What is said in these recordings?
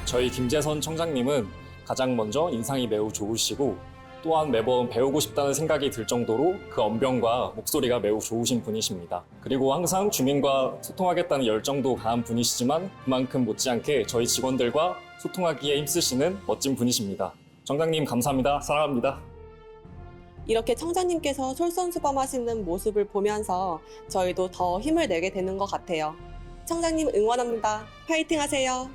저희 김재선 청장님은 가장 먼저 인상이 매우 좋으시고 또한 매번 배우고 싶다는 생각이 들 정도로 그 언변과 목소리가 매우 좋으신 분이십니다. 그리고 항상 주민과 소통하겠다는 열정도 강한 분이시지만 그만큼 못지않게 저희 직원들과 소통하기에 힘쓰시는 멋진 분이십니다. 청장님 감사합니다. 사랑합니다. 이렇게 청장님께서 솔선수범하시는 모습을 보면서 저희도 더 힘을 내게 되는 것 같아요. 청장님 응원합니다. 파이팅 하세요.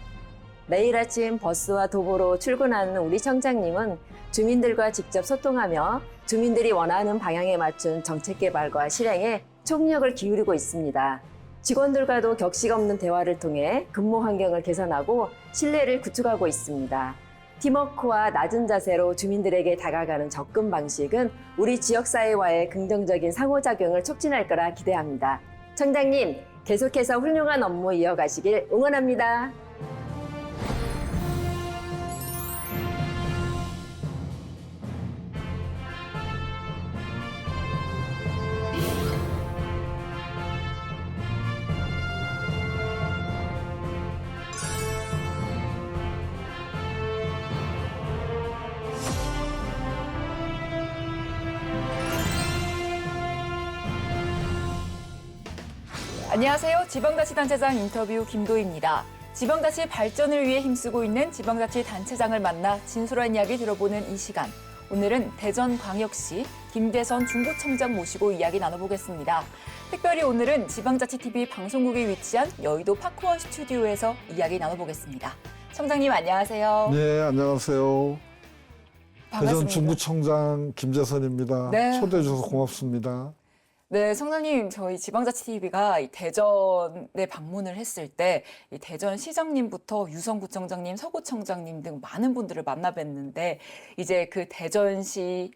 매일 아침 버스와 도보로 출근하는 우리 청장님은 주민들과 직접 소통하며 주민들이 원하는 방향에 맞춘 정책 개발과 실행에 총력을 기울이고 있습니다. 직원들과도 격식 없는 대화를 통해 근무 환경을 개선하고 신뢰를 구축하고 있습니다. 팀워크와 낮은 자세로 주민들에게 다가가는 접근 방식은 우리 지역사회와의 긍정적인 상호작용을 촉진할 거라 기대합니다. 청장님, 계속해서 훌륭한 업무 이어가시길 응원합니다. 안녕하세요. 지방자치단체장 인터뷰 김도희입니다. 지방자치 발전을 위해 힘쓰고 있는 지방자치단체장을 만나 진솔한 이야기 들어보는 이 시간. 오늘은 대전광역시 김대선 중구청장 모시고 이야기 나눠보겠습니다. 특별히 오늘은 지방자치TV 방송국에 위치한 여의도 파크원 스튜디오에서 이야기 나눠보겠습니다. 청장님 안녕하세요. 네, 안녕하세요. 반갑습니다. 대전 중구청장 김재선입니다. 네. 초대해 주셔서 고맙습니다. 네, 청장님, 저희 지방자치TV가 대전에 방문을 했을 때 이 대전시장님부터 유성구청장님, 서구청장님 등 많은 분들을 만나 뵀는데 이제 그 대전시의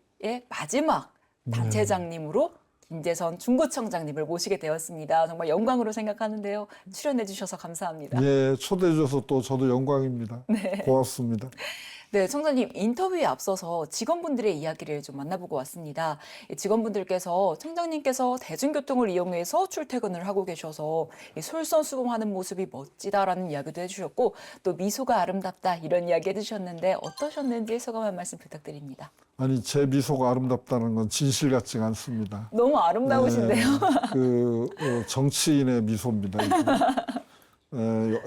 마지막 단체장님으로 김재선 중구청장님을 모시게 되었습니다. 정말 영광으로 생각하는데요. 출연해 주셔서 감사합니다. 예, 초대해 주셔서 또 저도 영광입니다. 네. 고맙습니다. 네, 청장님 인터뷰에 앞서서 직원분들의 이야기를 좀 만나보고 왔습니다. 이 직원분들께서 청장님께서 대중교통을 이용해서 출퇴근을 하고 계셔서 이 솔선수범하는 모습이 멋지다라는 이야기도 해주셨고 또 미소가 아름답다 이런 이야기 해주셨는데 어떠셨는지 소감 한 말씀 부탁드립니다. 아니, 제 미소가 아름답다는 건 진실 같지가 않습니다. 너무 아름다우신데요. 정치인의 미소입니다. 이게.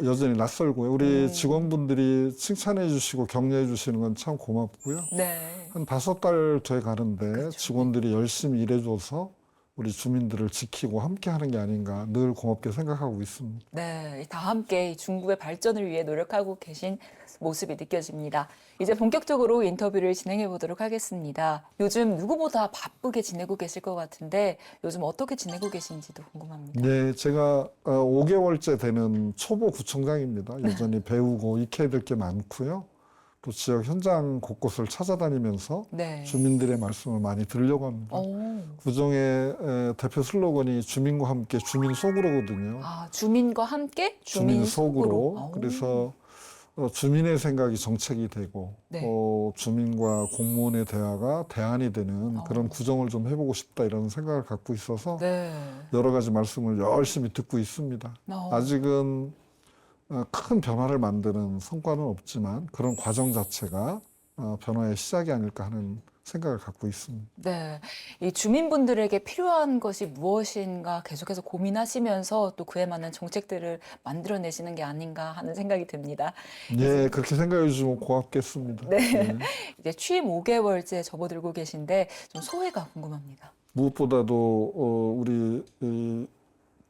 여전히 낯설고요. 우리 직원분들이 칭찬해 주시고 격려해 주시는 건 참 고맙고요. 네. 한 5달 돼 가는데 그렇죠. 직원들이 열심히 일해줘서 우리 주민들을 지키고 함께 하는 게 아닌가 늘 고맙게 생각하고 있습니다. 네, 다 함께 이 중구의 발전을 위해 노력하고 계신 모습이 느껴집니다. 이제 본격적으로 인터뷰를 진행해 보도록 하겠습니다. 요즘 누구보다 바쁘게 지내고 계실 것 같은데 요즘 어떻게 지내고 계신지도 궁금합니다. 네, 제가 5개월째 되는 초보 구청장입니다. 여전히 배우고 익혀야 될 게 많고요. 또 지역 현장 곳곳을 찾아다니면서 네. 주민들의 말씀을 많이 들으려고 합니다. 오. 구정의 대표 슬로건이 주민과 함께 주민 속으로거든요. 아, 주민과 함께 주민 속으로. 속으로. 그래서 주민의 생각이 정책이 되고 네. 주민과 공무원의 대화가 대안이 되는 그런 구정을 좀 해보고 싶다 이런 생각을 갖고 있어서 네. 여러 가지 말씀을 열심히 듣고 있습니다. 아직은 큰 변화를 만드는 성과는 없지만 그런 과정 자체가 변화의 시작이 아닐까 하는 생각을 갖고 있습니다. 네. 이 주민분들에게 필요한 것이 무엇인가 계속해서 고민하시면서 또 그에 맞는 정책들을 만들어내시는 게 아닌가 하는 생각이 듭니다. 예, 그렇게 생각해 주시면 고맙겠습니다. 네. 이제 취임 5개월째 접어들고 계신데 좀 소회가 궁금합니다. 무엇보다도 우리 이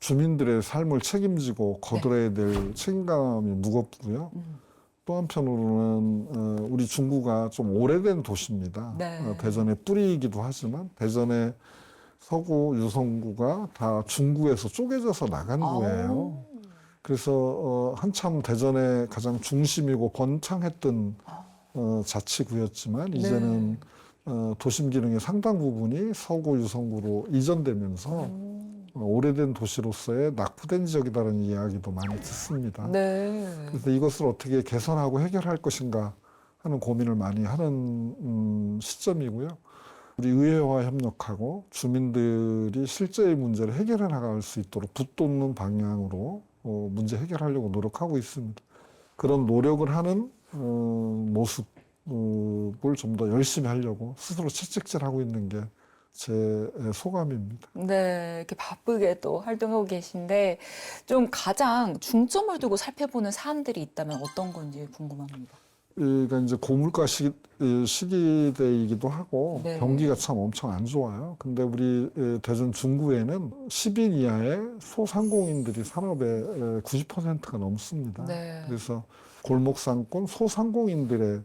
주민들의 삶을 책임지고 거들어야 될 책임감이 무겁고요. 또 한편으로는 우리 중구가 좀 오래된 도시입니다. 네. 대전의 뿌리이기도 하지만 대전의 서구, 유성구가 다 중구에서 쪼개져서 나간 구예요. 그래서 한참 대전의 가장 중심이고 번창했던 자치구였지만 이제는 도심 기능의 상당 부분이 서구, 유성구로 이전되면서 오래된 도시로서의 낙후된 지역이다라는 이야기도 많이 듣습니다. 네. 그래서 이것을 어떻게 개선하고 해결할 것인가 하는 고민을 많이 하는 시점이고요. 우리 의회와 협력하고 주민들이 실제의 문제를 해결해 나갈 수 있도록 붙돋는 방향으로 문제 해결하려고 노력하고 있습니다. 그런 노력을 하는 모습을 좀 더 열심히 하려고 스스로 채찍질하고 있는 게 제 소감입니다. 네, 이렇게 바쁘게 또 활동하고 계신데 좀 가장 중점을 두고 살펴보는 사안들이 있다면 어떤 건지 궁금합니다. 그러니까 이제 고물가 시기대이기도 하고 네. 경기가 참 엄청 안 좋아요. 근데 우리 대전 중구에는 10인 이하의 소상공인들이 산업의 90%가 넘습니다. 네. 그래서 골목상권 소상공인들의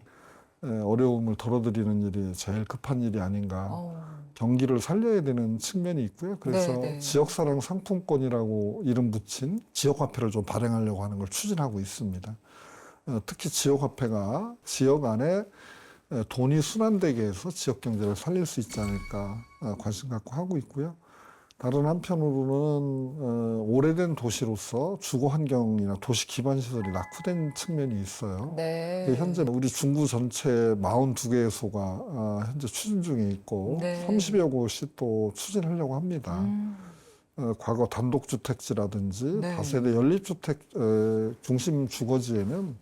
어려움을 덜어드리는 일이 제일 급한 일이 아닌가. 경기를 살려야 되는 측면이 있고요. 그래서 네. 지역사랑 상품권이라고 이름 붙인 지역화폐를 좀 발행하려고 하는 걸 추진하고 있습니다. 특히 지역화폐가 지역 안에 돈이 순환되게 해서 지역 경제를 살릴 수 있지 않을까 관심 갖고 하고 있고요. 다른 한편으로는 오래된 도시로서 주거 환경이나 도시 기반 시설이 낙후된 측면이 있어요. 네. 현재 우리 중구 전체 42개의 소가 현재 추진 중에 있고 네. 30여 곳이 또 추진하려고 합니다. 과거 단독주택지라든지 네. 다세대 연립주택 중심 주거지에는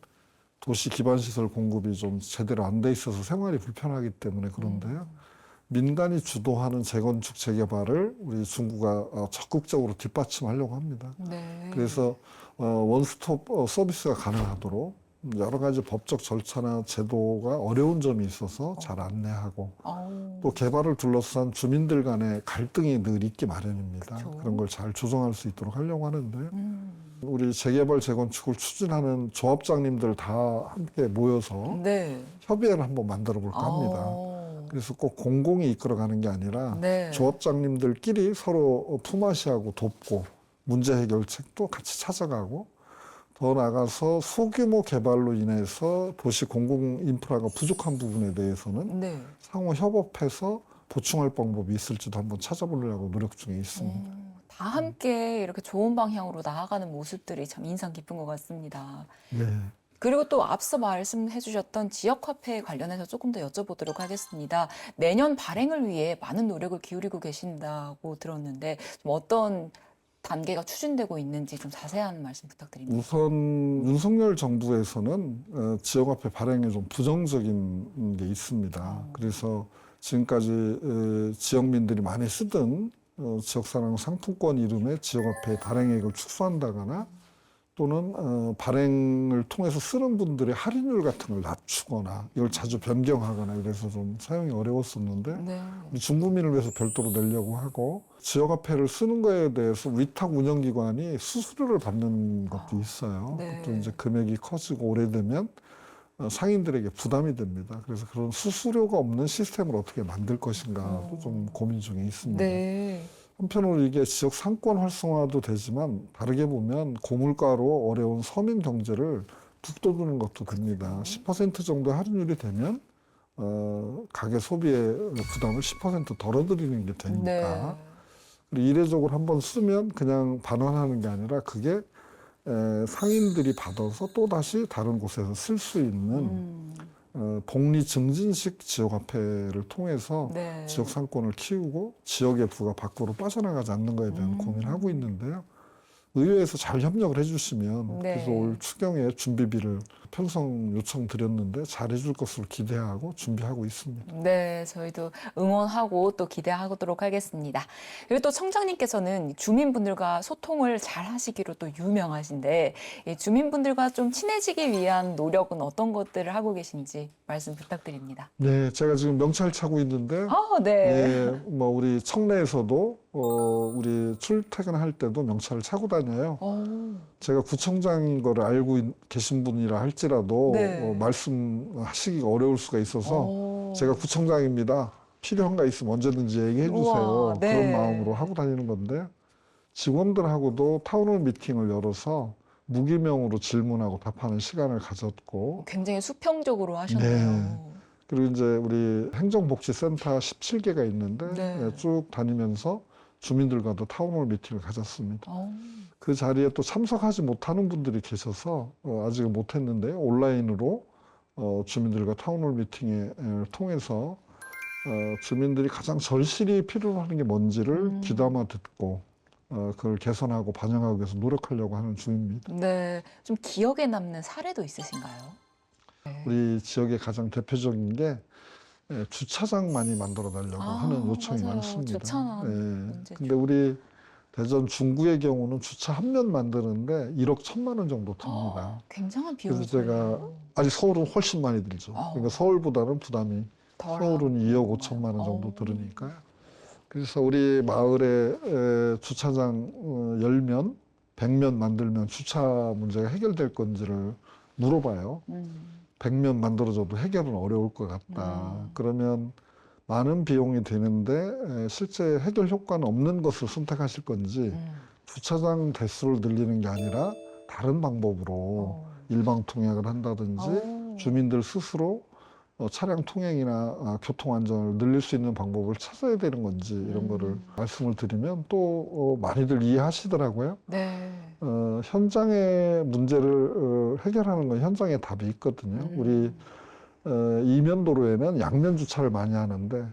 도시 기반 시설 공급이 좀 제대로 안 돼 있어서 생활이 불편하기 때문에 그런데요. 민간이 주도하는 재건축 재개발을 우리 중구가 적극적으로 뒷받침하려고 합니다. 네. 그래서 원스톱 서비스가 가능하도록 여러 가지 법적 절차나 제도가 어려운 점이 있어서 잘 안내하고 또 개발을 둘러싼 주민들 간의 갈등이 늘 있기 마련입니다. 그렇죠. 그런 걸 잘 조정할 수 있도록 하려고 하는데요. 우리 재개발 재건축을 추진하는 조합장님들 다 함께 모여서 네. 협의회를 한번 만들어 볼까 합니다. 그래서 꼭 공공이 이끌어가는 게 아니라 네. 조합장님들끼리 서로 품앗이하고 돕고 문제 해결책도 같이 찾아가고 더 나아가서 소규모 개발로 인해서 도시 공공 인프라가 부족한 부분에 대해서는 네. 상호 협업해서 보충할 방법이 있을지도 한번 찾아보려고 노력 중에 있습니다. 다 함께 이렇게 좋은 방향으로 나아가는 모습들이 참 인상 깊은 것 같습니다. 네. 그리고 또 앞서 말씀해 주셨던 지역화폐 관련해서 조금 더 여쭤보도록 하겠습니다. 내년 발행을 위해 많은 노력을 기울이고 계신다고 들었는데 좀 어떤 단계가 추진되고 있는지 좀 자세한 말씀 부탁드립니다. 우선 윤석열 정부에서는 지역화폐 발행에 좀 부정적인 게 있습니다. 그래서 지금까지 지역민들이 많이 쓰던 지역사랑 상품권 이름의 지역화폐 발행액을 축소한다거나 또는 발행을 통해서 쓰는 분들의 할인율 같은 걸 낮추거나 이걸 자주 변경하거나 이래서 좀 사용이 어려웠었는데 네. 우리 중구민을 위해서 별도로 내려고 하고 지역화폐를 쓰는 거에 대해서 위탁 운영기관이 수수료를 받는 것도 있어요. 네. 또 이제 금액이 커지고 오래되면 상인들에게 부담이 됩니다. 그래서 그런 수수료가 없는 시스템을 어떻게 만들 것인가도 좀 고민 중에 있습니다. 네. 한편으로 이게 지역 상권 활성화도 되지만 다르게 보면 고물가로 어려운 서민 경제를 북돋우는 것도 됩니다. 10% 정도 할인율이 되면 가계 소비의 부담을 10% 덜어드리는 게 되니까 네. 그리고 이례적으로 한번 쓰면 그냥 반환하는 게 아니라 그게 상인들이 받아서 또다시 다른 곳에서 쓸 수 있는 복리 증진식 지역화폐를 통해서 네. 지역 상권을 키우고 지역의 부가 밖으로 빠져나가지 않는 것에 대한 고민을 하고 있는데요. 의회에서 잘 협력을 해주시면 네. 그래서 올 추경에 준비비를 편성 요청드렸는데 잘 해줄 것으로 기대하고 준비하고 있습니다. 네, 저희도 응원하고 또 기대하도록 하겠습니다. 그리고 또 청장님께서는 주민분들과 소통을 잘 하시기로 또 유명하신데 이 주민분들과 좀 친해지기 위한 노력은 어떤 것들을 하고 계신지 말씀 부탁드립니다. 네, 제가 지금 명찰 차고 있는데 네. 예, 뭐 우리 청내에서도 우리 출퇴근할 때도 명찰을 차고 다녀요. 제가 구청장인 거를 알고 계신 분이라 할지라도 네. 말씀하시기가 어려울 수가 있어서 제가 구청장입니다. 필요한 거 있으면 언제든지 얘기해 주세요. 우와, 네. 그런 마음으로 하고 다니는 건데 직원들하고도 타운홀 미팅을 열어서 무기명으로 질문하고 답하는 시간을 가졌고 굉장히 수평적으로 하셨네요. 네. 그리고 이제 우리 행정복지센터 17개가 있는데 네. 쭉 다니면서 주민들과도 타운홀 미팅을 가졌습니다. 그 자리에 또 참석하지 못하는 분들이 계셔서 아직은 못했는데 온라인으로 주민들과 타운홀 미팅을 통해서 주민들이 가장 절실히 필요로 하는 게 뭔지를 귀담아 듣고 그걸 개선하고 반영하기 위해서 노력하려고 하는 중입니다. 네, 좀 기억에 남는 사례도 있으신가요? 우리 지역의 가장 대표적인 게 주차장 많이 만들어 달라고 하는 요청이 맞아요. 많습니다. 주차난 예. 문제죠. 근데 우리 대전 중구의 경우는 주차 한 면 만드는데 1억 1천만 원 정도 듭니다. 굉장한 비용이 그래서 제가 아직 서울은 훨씬 많이 들죠. 그러니까 서울보다는 부담이 서울은 2억 5천만 원 정도 들으니까요. 그래서 우리 마을에 주차장 10면, 100면 만들면 주차 문제가 해결될 건지를 물어봐요. 100면 만들어줘도 해결은 어려울 것 같다. 그러면 많은 비용이 드는데 실제 해결 효과는 없는 것을 선택하실 건지 주차장 대수를 늘리는 게 아니라 다른 방법으로 일방 통행을 한다든지 주민들 스스로 차량 통행이나 교통 안전을 늘릴 수 있는 방법을 찾아야 되는 건지 이런 거를 말씀을 드리면 또 많이들 이해하시더라고요. 네. 현장의 문제를 해결하는 건 현장에 답이 있거든요. 우리 이면도로에는 양면 주차를 많이 하는데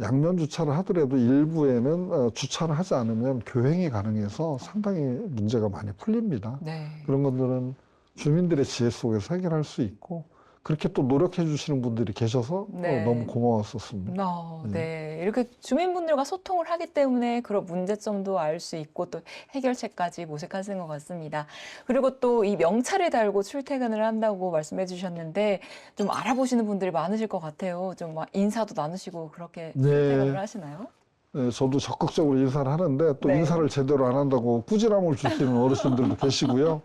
양면 주차를 하더라도 일부에는 주차를 하지 않으면 교행이 가능해서 상당히 문제가 많이 풀립니다. 네. 그런 것들은 주민들의 지혜 속에서 해결할 수 있고 그렇게 또 노력해 주시는 분들이 계셔서 네. 너무 고마웠었습니다. 네. 이렇게 주민분들과 소통을 하기 때문에 그런 문제점도 알 수 있고 또 해결책까지 모색하시는 것 같습니다. 그리고 또 이 명찰을 달고 출퇴근을 한다고 말씀해 주셨는데 좀 알아보시는 분들이 많으실 것 같아요. 좀 막 인사도 나누시고 그렇게 출퇴근을 하시나요? 네, 저도 적극적으로 인사를 하는데 또 네. 인사를 제대로 안 한다고 꾸지람을 주시는 어르신들도 계시고요.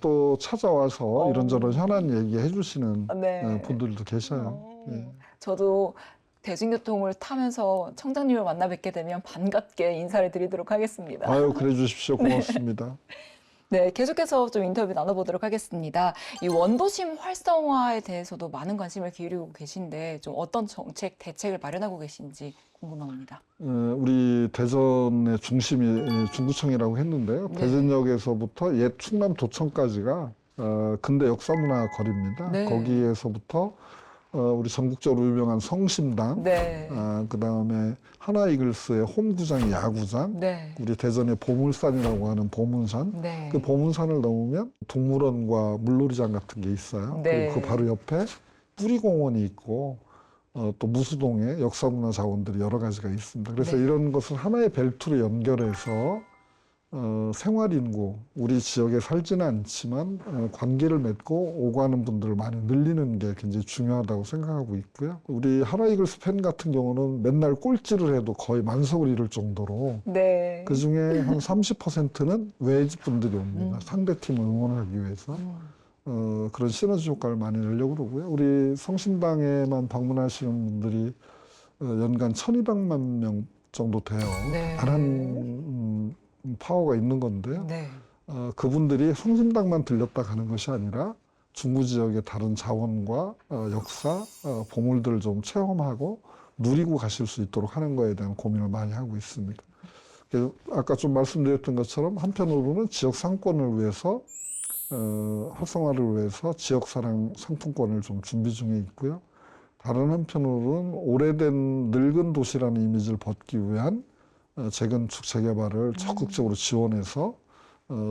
또 찾아와서 이런저런 현안 얘기해 주시는 네. 분들도 계셔요. 예. 저도 대중교통을 타면서 청장님을 만나 뵙게 되면 반갑게 인사를 드리도록 하겠습니다. 아유, 그래 주십시오. 고맙습니다. 네, 계속해서 좀 인터뷰 나눠보도록 하겠습니다. 이 원도심 활성화에 대해서도 많은 관심을 기울이고 계신데 좀 어떤 정책, 대책을 마련하고 계신지 궁금합니다. 우리 대전의 중심이 중구청이라고 했는데요. 네. 대전역에서부터 옛 충남도청까지가 근대 역사문화 거리입니다. 네. 거기에서부터 우리 전국적으로 유명한 성심당, 네. 그다음에 하나이글스의 홈구장이 야구장, 네. 우리 대전의 보물산이라고 하는 보문산, 네. 그 보문산을 넘으면 동물원과 물놀이장 같은 게 있어요. 네. 그리고 그 바로 옆에 뿌리공원이 있고 또 무수동에 역사문화 자원들이 여러 가지가 있습니다. 그래서 네. 이런 것을 하나의 벨트로 연결해서 생활인구, 우리 지역에 살지는 않지만 관계를 맺고 오고 가는 분들을 많이 늘리는 게 굉장히 중요하다고 생각하고 있고요. 우리 하나이글스 팬 같은 경우는 맨날 꼴찌를 해도 거의 만석을 이룰 정도로 네. 그중에 한 30%는 외집 분들이 옵니다. 상대팀을 응원하기 위해서. 그런 시너지 효과를 많이 내려고 그러고요. 우리 성심당에만 방문하시는 분들이 연간 1,200만 명 정도 돼요. 네. 대단한 파워가 있는 건데요. 네. 그분들이 성심당만 들렸다 가는 것이 아니라 중구 지역의 다른 자원과 역사, 보물들을 좀 체험하고 누리고 가실 수 있도록 하는 거에 대한 고민을 많이 하고 있습니다. 그래서 아까 좀 말씀드렸던 것처럼 한편으로는 지역 상권을 위해서 활성화를 위해서 지역사랑 상품권을 좀 준비 중에 있고요. 다른 한편으로는 오래된 늙은 도시라는 이미지를 벗기 위한 재건축, 재개발을 적극적으로 지원해서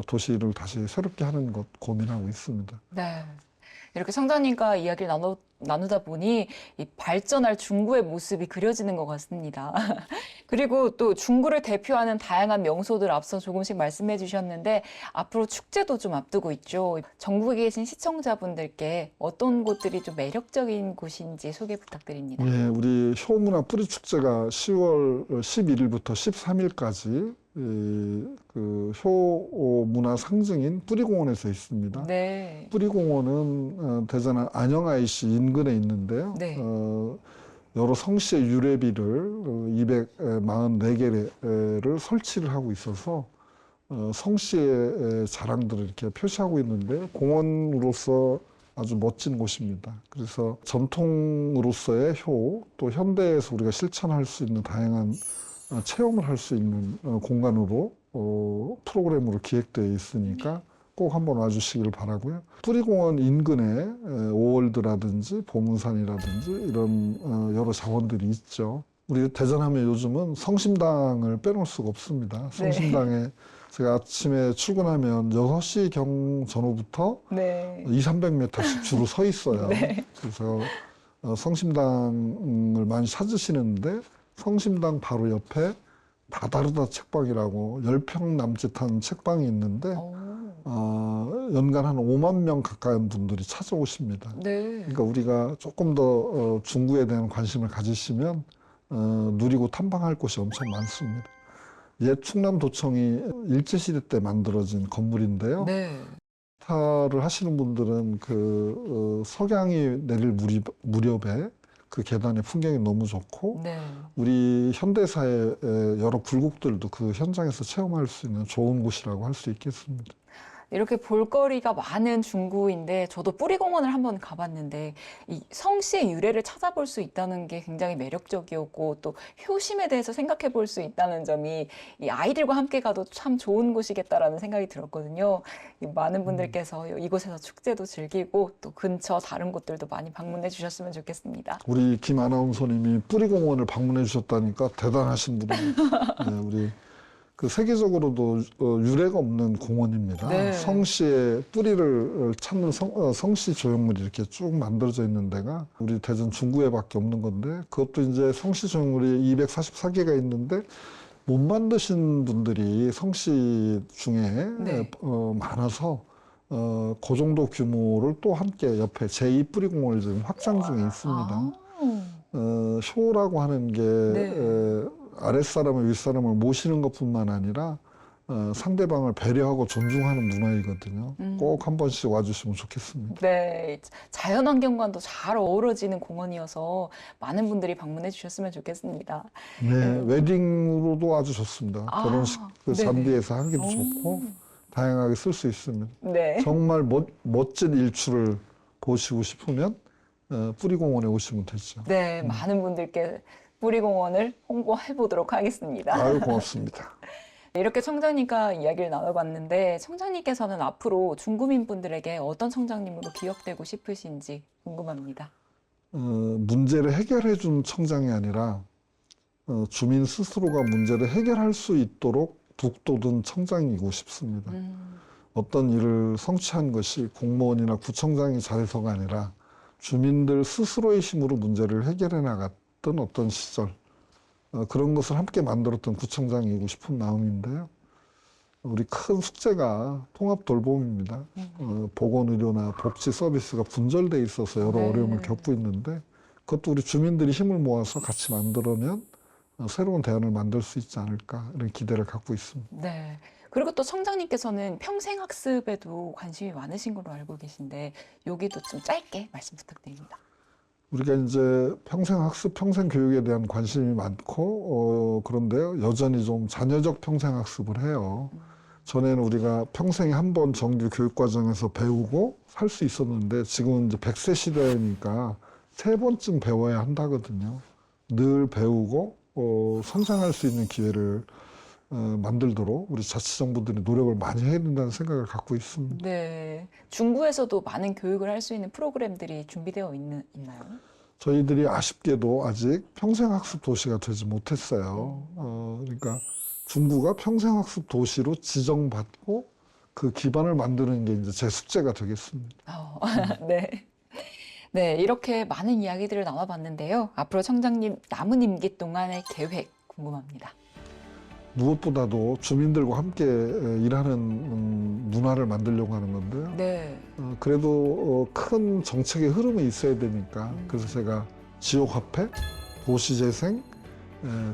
도시를 다시 새롭게 하는 것 고민하고 있습니다. 네. 이렇게 청장님과 이야기를 나누다 보니 이 발전할 중구의 모습이 그려지는 것 같습니다. 그리고 또 중구를 대표하는 다양한 명소들 앞서 조금씩 말씀해 주셨는데 앞으로 축제도 좀 앞두고 있죠. 전국에 계신 시청자분들께 어떤 곳들이 좀 매력적인 곳인지 소개 부탁드립니다. 예, 우리 효문화 뿌리축제가 10월 11일부터 13일까지 그 효문화 상징인 뿌리공원에서 있습니다. 네. 뿌리공원은 대전 안영 IC 인근에 있는데요. 네. 여러 성씨의 유래비를 244개를 설치를 하고 있어서 성씨의 자랑들을 이렇게 표시하고 있는데 공원으로서 아주 멋진 곳입니다. 그래서 전통으로서의 효, 또 현대에서 우리가 실천할 수 있는 다양한 체험을 할 수 있는 공간으로 프로그램으로 기획되어 있으니까 꼭 한번 와주시길 바라고요. 뿌리공원 인근에 오월드라든지 보문산이라든지 이런 여러 자원들이 있죠. 우리 대전하면 요즘은 성심당을 빼놓을 수가 없습니다. 성심당에 제가 아침에 출근하면 6시경 전후부터 네. 200~300m씩 줄을 서 있어요. 네. 그래서 성심당을 많이 찾으시는데 성심당 바로 옆에 다다르다 책방이라고 10평 남짓한 책방이 있는데 연간 한 5만 명 가까운 분들이 찾아오십니다. 네. 그러니까 우리가 조금 더 중구에 대한 관심을 가지시면 누리고 탐방할 곳이 엄청 많습니다. 옛 충남도청이 일제시대 때 만들어진 건물인데요. 네. 기타를 하시는 분들은 그 석양이 내릴 무렵에 그 계단의 풍경이 너무 좋고 네. 우리 현대사의 여러 굴곡들도 그 현장에서 체험할 수 있는 좋은 곳이라고 할 수 있겠습니다. 이렇게 볼거리가 많은 중구인데 저도 뿌리공원을 한번 가봤는데 이 성씨의 유래를 찾아볼 수 있다는 게 굉장히 매력적이었고 또 효심에 대해서 생각해 볼 수 있다는 점이 이 아이들과 함께 가도 참 좋은 곳이겠다라는 생각이 들었거든요. 많은 분들께서 이곳에서 축제도 즐기고 또 근처 다른 곳들도 많이 방문해 주셨으면 좋겠습니다. 우리 김 아나운서님이 뿌리공원을 방문해 주셨다니까 대단하신 분이에요. 네, 우리 그 세계적으로도 유례가 없는 공원입니다. 네. 성씨의 뿌리를 찾는 성씨 조형물이 이렇게 쭉 만들어져 있는 데가 우리 대전 중구에밖에 없는 건데 그것도 이제 성씨 조형물이 244개가 있는데 못 만드신 분들이 성씨 중에 네. 많아서 그 정도 규모를 또 함께 옆에 제2 뿌리공원을 지금 확장 중에 있습니다. 쇼라고 하는 게 네. 아랫사람을 윗사람을 모시는 것뿐만 아니라 상대방을 배려하고 존중하는 문화이거든요. 꼭 한 번씩 와주시면 좋겠습니다. 네, 자연환경과도 잘 어우러지는 공원이어서 많은 분들이 방문해 주셨으면 좋겠습니다. 네, 웨딩으로도 아주 좋습니다. 결혼식 그 네네. 잔디에서 하기도 좋고 다양하게 쓸 수 있습니다. 네. 정말 멋진 일출을 보시고 싶으면 뿌리공원에 오시면 되죠. 네, 많은 분들께 뿌리공원을 홍보해 보도록 하겠습니다. 아유, 고맙습니다. 이렇게 청장님과 이야기를 나눠봤는데 청장님께서는 앞으로 중구민분들에게 어떤 청장님으로 기억되고 싶으신지 궁금합니다. 문제를 해결해 준 청장이 아니라 주민 스스로가 문제를 해결할 수 있도록 북돋은 청장이고 싶습니다. 어떤 일을 성취한 것이 공무원이나 구청장이 잘해서가 아니라 주민들 스스로의 힘으로 문제를 해결해 나갔던 어떤 시절 그런 것을 함께 만들었던 구청장이고 싶은 마음인데요. 우리 큰 숙제가 통합 돌봄입니다. 보건의료나 복지 서비스가 분절돼 있어서 여러 어려움을 겪고 있는데 그것도 우리 주민들이 힘을 모아서 같이 만들어면 새로운 대안을 만들 수 있지 않을까 이런 기대를 갖고 있습니다. 네. 그리고 또 청장님께서는 평생학습에도 관심이 많으신 걸로 알고 계신데 여기도 좀 짧게 말씀 부탁드립니다. 우리가 이제 평생학습, 평생교육에 대한 관심이 많고 그런데요. 여전히 좀 잔여적 평생학습을 해요. 전에는 우리가 평생에 한 번 정규 교육과정에서 배우고 살 수 있었는데 지금은 이제 100세 시대니까 3번쯤 배워야 한다거든요. 늘 배우고 성장할 수 있는 기회를 만들도록 우리 자치정부들이 노력을 많이 해야 된다는 생각을 갖고 있습니다. 네. 중구에서도 많은 교육을 할 수 있는 프로그램들이 준비되어 있나요? 저희들이 아쉽게도 아직 평생학습 도시가 되지 못했어요. 그러니까 중구가 평생학습 도시로 지정받고 그 기반을 만드는 게 이제 제 숙제가 되겠습니다. 네. 네, 이렇게 많은 이야기들을 나눠봤는데요. 앞으로 청장님 남은 임기 동안의 계획 궁금합니다. 무엇보다도 주민들과 함께 일하는 문화를 만들려고 하는 건데요. 네. 그래도 큰 정책의 흐름이 있어야 되니까 그래서 제가 지역화폐, 도시재생,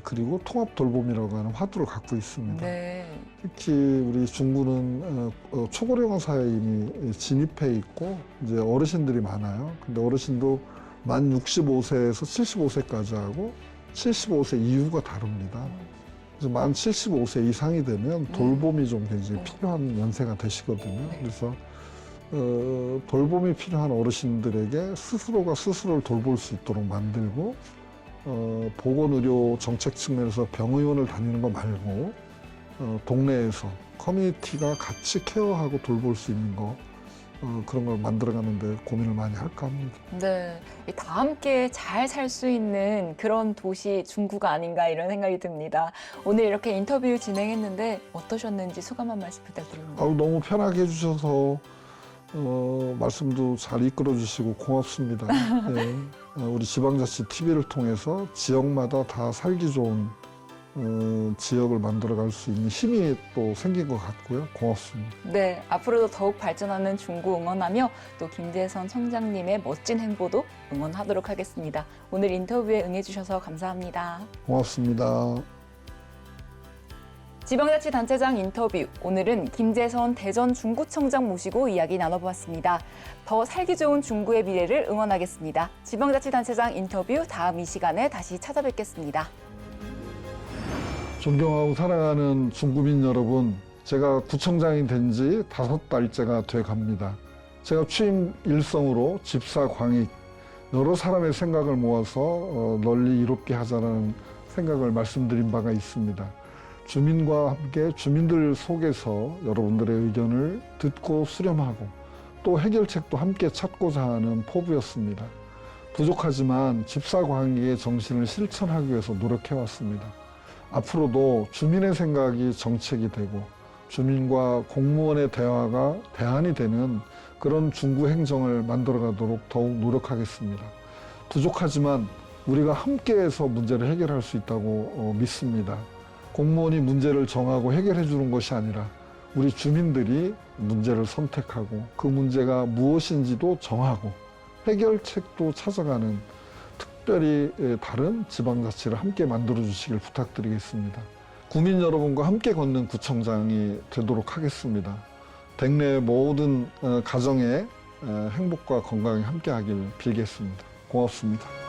그리고 통합 돌봄이라고 하는 화두를 갖고 있습니다. 네. 특히 우리 중구는 초고령 사회에 이미 진입해 있고 이제 어르신들이 많아요. 근데 어르신도 만 65세에서 75세까지 하고 75세 이후가 다릅니다. 그래서 만 75세 이상이 되면 돌봄이 좀 굉장히 필요한 연세가 되시거든요. 그래서 돌봄이 필요한 어르신들에게 스스로가 스스로를 돌볼 수 있도록 만들고 보건의료 정책 측면에서 병의원을 다니는 거 말고 동네에서 커뮤니티가 같이 케어하고 돌볼 수 있는 거 그런 걸 만들어가는데 고민을 많이 할까 합니다. 네, 다 함께 잘 살 수 있는 그런 도시 중구가 아닌가 이런 생각이 듭니다. 오늘 이렇게 인터뷰 진행했는데 어떠셨는지 소감 한 말씀 부탁드립니다. 너무 편하게 해주셔서 말씀도 잘 이끌어 주시고 고맙습니다. 네. 우리 지방자치 TV를 통해서 지역마다 다 살기 좋은 지역을 만들어갈 수 있는 힘이 또 생긴 것 같고요. 고맙습니다. 네, 앞으로도 더욱 발전하는 중구 응원하며 또 김재선 청장님의 멋진 행보도 응원하도록 하겠습니다. 오늘 인터뷰에 응해주셔서 감사합니다. 고맙습니다. 지방자치단체장 인터뷰, 오늘은 김재선 대전 중구청장 모시고 이야기 나눠보았습니다. 더 살기 좋은 중구의 미래를 응원하겠습니다. 지방자치단체장 인터뷰 다음 이 시간에 다시 찾아뵙겠습니다. 존경하고 사랑하는 중구민 여러분, 제가 구청장이 된 지 5달째가 돼 갑니다. 제가 취임 일성으로 집사 광익, 여러 사람의 생각을 모아서 널리 이롭게 하자는 생각을 말씀드린 바가 있습니다. 주민과 함께 주민들 속에서 여러분들의 의견을 듣고 수렴하고 또 해결책도 함께 찾고자 하는 포부였습니다. 부족하지만 집사 광익의 정신을 실천하기 위해서 노력해왔습니다. 앞으로도 주민의 생각이 정책이 되고 주민과 공무원의 대화가 대안이 되는 그런 중구 행정을 만들어가도록 더욱 노력하겠습니다. 부족하지만 우리가 함께해서 문제를 해결할 수 있다고 믿습니다. 공무원이 문제를 정하고 해결해 주는 것이 아니라 우리 주민들이 문제를 선택하고 그 문제가 무엇인지도 정하고 해결책도 찾아가는 특별히 다른 지방자치를 함께 만들어 주시길 부탁드리겠습니다. 구민 여러분과 함께 걷는 구청장이 되도록 하겠습니다. 댁내 모든 가정의 행복과 건강이 함께 하길 빌겠습니다. 고맙습니다.